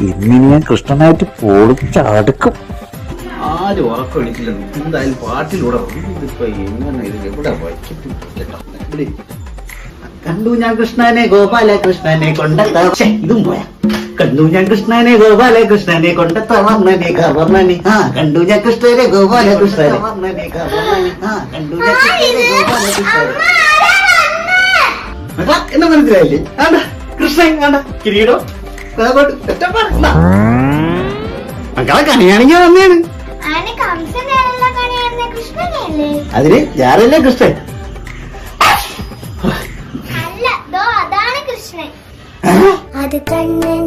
ഇന്നിനി ഞാൻ കൃഷ്ണനായിട്ട് പൊളിച്ചടുക്കും. ആരും ഉറക്കം എണീറ്റില്ലെന്ന് എന്തായാലും പാട്ടിലൂടെ ഇതിപ്പോ എങ്ങനെ ഇത് എവിടെ വയ്ക്കത്തില്ല. കണ്ടു ഞാൻ കൃഷ്ണനെ ഗോപാലകൃഷ്ണനെ കൊണ്ടെത്താ ഇതും പോയാ. കണ്ടു ഞാൻ കൃഷ്ണനെ ഗോപാലകൃഷ്ണനെ കൊണ്ടെത്താ വർണ്ണനെ കവർണ്ണനെ. കണ്ടു ഞാൻ കൃഷ്ണനെ ഗോപാലകൃഷ്ണനെ വർണ്ണനെ കവർണ്ണനെ. കണ്ടു ഞാൻ കൃഷ്ണനെ ഗോപാലകൃഷ്ണനെ. എന്നാ മനസ്സിലായില്ലേ? ആണ്ടാ കൃഷ്ണൻ ആണ്ടാ കിരീടോ മക്കളെ കണിയാണെങ്കിൽ വന്നെയാണ്. അതിന് ഞാനല്ലേ കൃഷ്ണൻ. അത് കണ്ണൻ